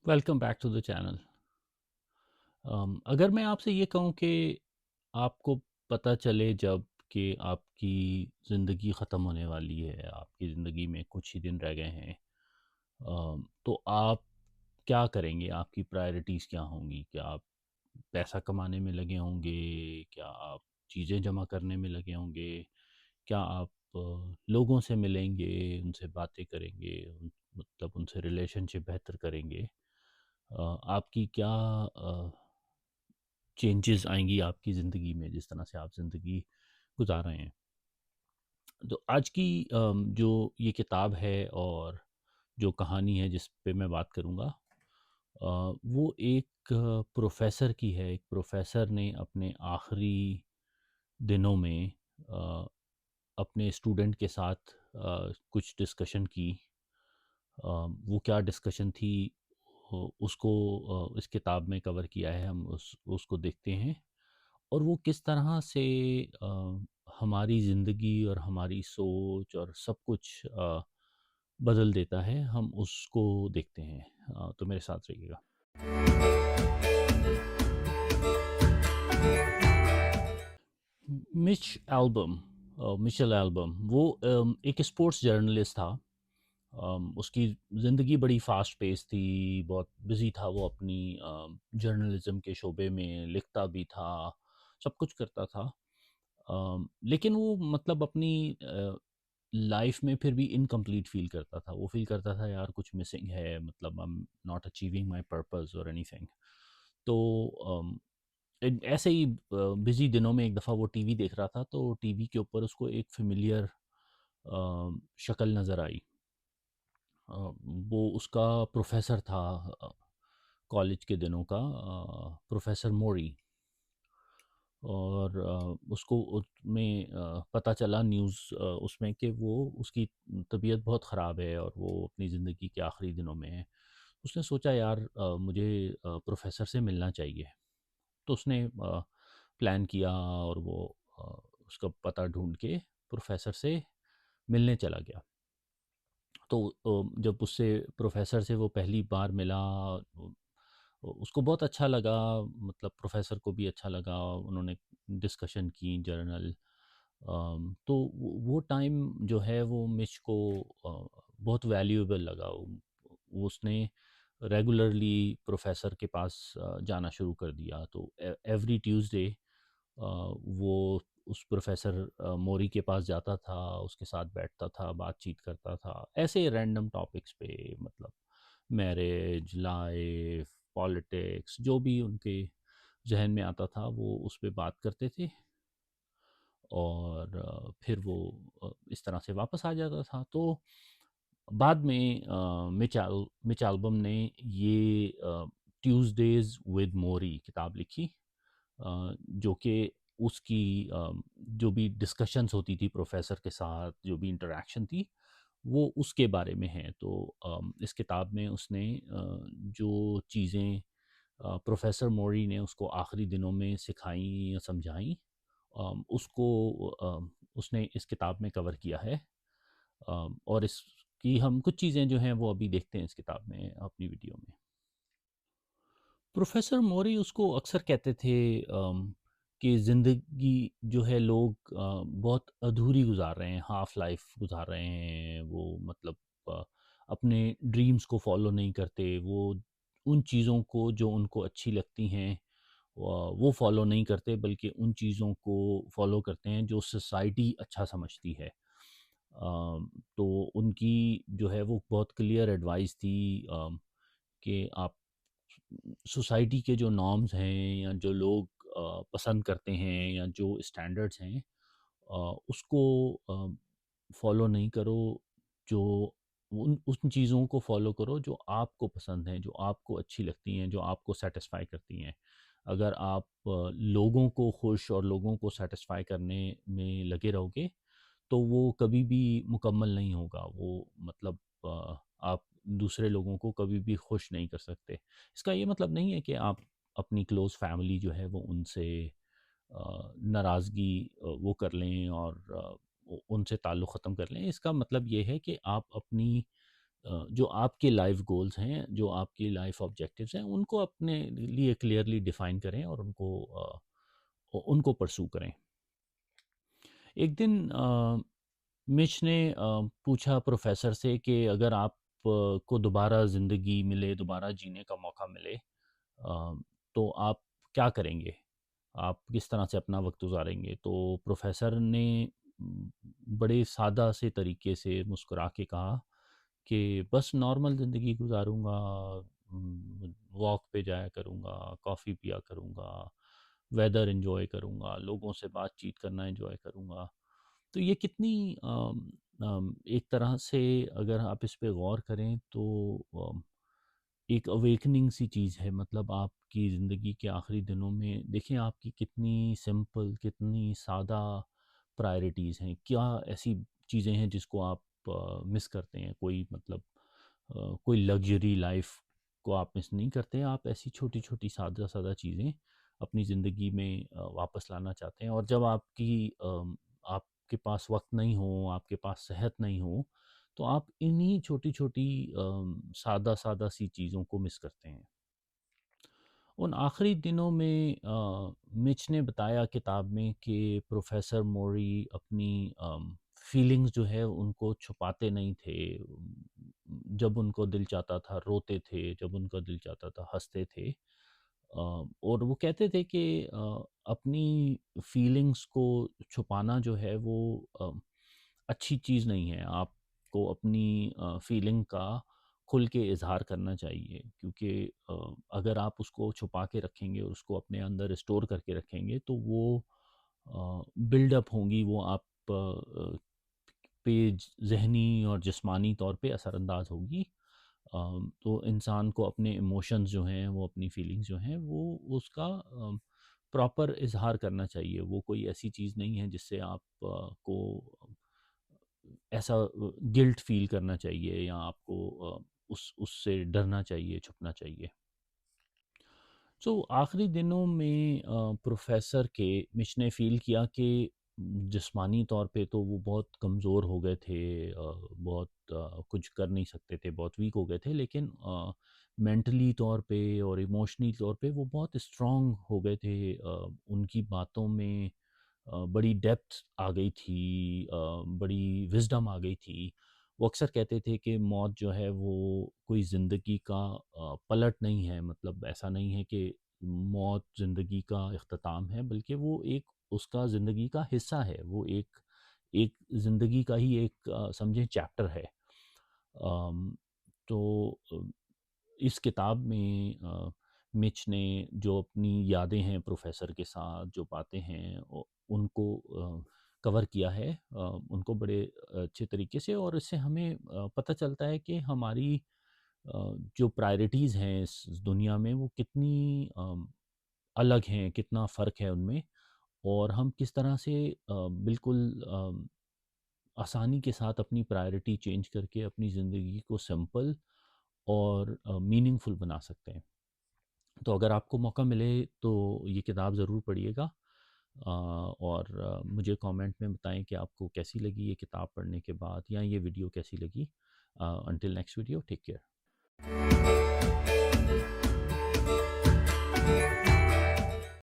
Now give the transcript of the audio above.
Welcome back to the channel. अगर मैं आपसे ये कहूँ कि आपको पता चले जब कि आपकी ज़िंदगी ख़त्म होने वाली है, आपकी ज़िंदगी में कुछ ही दिन रह गए हैं, तो आप क्या करेंगे? आपकी प्रायोरिटीज़ क्या होंगी? क्या आप पैसा कमाने में लगे होंगे? क्या आप चीज़ें जमा करने में लगे होंगे? क्या आप लोगों से मिलेंगे, उनसे बातें करेंगे, मतलब उनसे रिलेशनशिप बेहतर करेंगे? आपकी क्या चेंजेस आएंगी आपकी ज़िंदगी में जिस तरह से आप ज़िंदगी गुजार रहे हैं? तो आज की जो ये किताब है और जो कहानी है जिस पे मैं बात करूँगा, वो एक प्रोफ़ेसर की है। एक प्रोफ़ेसर ने अपने आखिरी दिनों में अ, अपने स्टूडेंट के साथ कुछ डिस्कशन की। वो क्या डिस्कशन थी, उसको इस किताब में कवर किया है। हम उसको देखते हैं और वो किस तरह से हमारी ज़िंदगी और हमारी सोच और सब कुछ बदल देता है, हम उसको देखते हैं। तो मेरे साथ रहिएगा। मिच एल्बम मिशेल एल्बम वो एक स्पोर्ट्स जर्नलिस्ट था। उसकी ज़िंदगी बड़ी फास्ट पेस थी, बहुत बिज़ी था वो अपनी जर्नलिज़्म के शोबे में, लिखता भी था, सब कुछ करता था। लेकिन वो मतलब अपनी लाइफ में फिर भी इनकम्प्लीट फ़ील करता था। वो फ़ील करता था यार कुछ मिसिंग है, मतलब I am not achieving my purpose और एनीथिंग। तो ऐसे ही बिज़ी दिनों में एक दफ़ा वो टीवी देख रहा था, तो टीवी के ऊपर उसको एक फ़ेमिलियर शक्ल नज़र आई। वो उसका प्रोफ़ेसर था, कॉलेज के दिनों का, प्रोफ़ेसर मोरी। और उसको उसमें पता चला न्यूज़ उसमें कि वो उसकी तबीयत बहुत ख़राब है और वो अपनी ज़िंदगी के आखिरी दिनों में है। उसने सोचा यार मुझे प्रोफ़ेसर से मिलना चाहिए। तो उसने प्लान किया और वो अ, उसका पता ढूँढ के प्रोफ़ेसर से मिलने चला गया। तो जब उससे प्रोफ़ेसर से वो पहली बार मिला, उसको बहुत अच्छा लगा, मतलब प्रोफ़ेसर को भी अच्छा लगा। उन्होंने डिस्कशन की जर्नल। तो वो टाइम जो है वो मिच को बहुत वैल्यूएबल लगा। उसने रेगुलरली प्रोफ़ेसर के पास जाना शुरू कर दिया। तो एवरी ट्यूसडे वो उस प्रोफ़ेसर मोरी के पास जाता था, उसके साथ बैठता था, बातचीत करता था, ऐसे रैंडम टॉपिक्स पे, मतलब मैरिज, लाइफ, पॉलिटिक्स, जो भी उनके ज़हन में आता था, वो उस पे बात करते थे। और फिर वो इस तरह से वापस आ जाता था। तो बाद में मिच एल्बम ने ये ट्यूज़डेज़ विद मोरी किताब लिखी, जो कि उसकी जो भी डिस्कशंस होती थी प्रोफ़ेसर के साथ, जो भी इंटरैक्शन थी, वो उसके बारे में है। तो इस किताब में उसने जो चीज़ें प्रोफ़ेसर मोरी ने उसको आखिरी दिनों में सिखाई या समझाई, उसको उसने इस किताब में कवर किया है। और इसकी हम कुछ चीज़ें जो हैं वो अभी देखते हैं इस किताब में अपनी वीडियो में। प्रोफ़ेसर मोरी उसको अक्सर कहते थे कि ज़िंदगी जो है लोग बहुत अधूरी गुज़ार रहे हैं, हाफ़ लाइफ़ गुज़ार रहे हैं। वो मतलब अ, अपने ड्रीम्स को फ़ॉलो नहीं करते। वो उन चीज़ों को जो उनको अच्छी लगती हैं वो फ़ॉलो नहीं करते, बल्कि उन चीज़ों को फ़ॉलो करते हैं जो सोसाइटी अच्छा समझती है। तो उनकी जो है वो बहुत क्लियर एडवाइस थी कि आप सोसाइटी के जो नॉर्म्स हैं या जो लोग पसंद करते हैं या जो स्टैंडर्ड्स हैं, उसको फॉलो नहीं करो। जो उन चीज़ों को फॉलो करो जो आपको पसंद हैं, जो आपको अच्छी लगती हैं, जो आपको सेटिस्फाई करती हैं। अगर आप लोगों को खुश और लोगों को सेटिस्फाई करने में लगे रहोगे, तो वो कभी भी मुकम्मल नहीं होगा। वो मतलब आप दूसरे लोगों को कभी भी खुश नहीं कर सकते। इसका ये मतलब नहीं है कि आप अपनी क्लोज़ फैमिली जो है वो उनसे नाराज़गी वो कर लें और उनसे ताल्लुक़ ख़त्म कर लें। इसका मतलब ये है कि आप अपनी जो आपके लाइफ गोल्स हैं, जो आपकी लाइफ ऑब्जेक्टिव्स हैं, उनको अपने लिए क्लियरली डिफाइन करें और उनको परसू करें। एक दिन मिच ने पूछा प्रोफेसर से कि अगर आप को दोबारा ज़िंदगी मिले, दोबारा जीने का मौका मिले, तो आप क्या करेंगे? आप किस तरह से अपना वक्त गुजारेंगे? तो प्रोफेसर ने म, बड़े सादा से तरीके से मुस्कुरा के कहा कि बस नॉर्मल ज़िंदगी गुजारूंगा, वॉक पे जाया करूंगा, कॉफ़ी पिया करूंगा, वेदर एंजॉय करूंगा, लोगों से बातचीत करना एंजॉय करूंगा। तो ये कितनी एक तरह से अगर आप इस पे गौर करें तो एक अवेकनिंग सी चीज़ है। मतलब आपकी ज़िंदगी के आखिरी दिनों में देखें आपकी कितनी सिंपल, कितनी सादा प्रायोरिटीज़ हैं। क्या ऐसी चीज़ें हैं जिसको आप मिस करते हैं? कोई मतलब कोई लग्जरी लाइफ को आप मिस नहीं करते हैं। आप ऐसी छोटी-छोटी सादा-सादा चीज़ें अपनी ज़िंदगी में वापस लाना चाहते हैं। और जब आपके पास वक़्त नहीं हो, आपके पास सेहत नहीं हो, तो आप इन्हीं छोटी-छोटी सादा-सादा सी चीज़ों को मिस करते हैं। उन आखिरी दिनों में मिच ने बताया किताब में कि प्रोफेसर मोरी अपनी फीलिंग्स जो है उनको छुपाते नहीं थे। जब उनको दिल चाहता था रोते थे, जब उनका दिल चाहता था हंसते थे। और वो कहते थे कि अपनी फीलिंग्स को छुपाना जो है वो अच्छी चीज़ नहीं है। आपको अपनी फीलिंग का खुल के इज़हार करना चाहिए, क्योंकि अगर आप उसको छुपा के रखेंगे और उसको अपने अंदर स्टोर करके रखेंगे तो वो बिल्डअप होंगी, वो आप पे ज़हनी और जिस्मानी तौर पे असरअंदाज होगी। तो इंसान को अपने इमोशंस जो हैं, वो अपनी फीलिंग्स जो हैं, वो उसका प्रॉपर इज़हार करना चाहिए। वो कोई ऐसी चीज़ नहीं है जिससे आप को ऐसा गिल्ट फ़ील करना चाहिए या आपको उससे डरना चाहिए, छुपना चाहिए। सो आखिरी दिनों में प्रोफेसर के मिश ने फ़ील किया कि जिस्मानी तौर पे तो वो बहुत कमज़ोर हो गए थे, बहुत कुछ कर नहीं सकते थे, बहुत वीक हो गए थे, लेकिन मेंटली तौर पे और इमोशनली तौर पे वो बहुत स्ट्रॉन्ग हो गए थे। उनकी बातों में बड़ी डेप्थ आ गई थी, बड़ी विज़डम आ गई थी। वो अक्सर कहते थे कि मौत जो है वो कोई ज़िंदगी का पलट नहीं है। मतलब ऐसा नहीं है कि मौत ज़िंदगी का इख्तिताम है, बल्कि वो एक उसका ज़िंदगी का हिस्सा है। वो एक एक ज़िंदगी का ही एक समझें चैप्टर है। अम, तो इस किताब में मिच ने जो अपनी यादें हैं प्रोफ़ेसर के साथ, जो बातें हैं उनको कवर किया है, उनको बड़े अच्छे तरीके से। और इससे हमें पता चलता है कि हमारी जो प्रायोरिटीज़ हैं इस दुनिया में वो कितनी अलग हैं, कितना फ़र्क है उनमें। और हम किस तरह से बिल्कुल आसानी के साथ अपनी प्रायोरिटी चेंज करके अपनी ज़िंदगी को सिंपल और मीनिंगफुल बना सकते हैं। तो अगर आपको मौका मिले तो ये किताब ज़रूर पढ़िएगा। और मुझे कमेंट में बताएं कि आपको कैसी लगी ये किताब पढ़ने के बाद, या ये वीडियो कैसी लगी। Until next video, take care.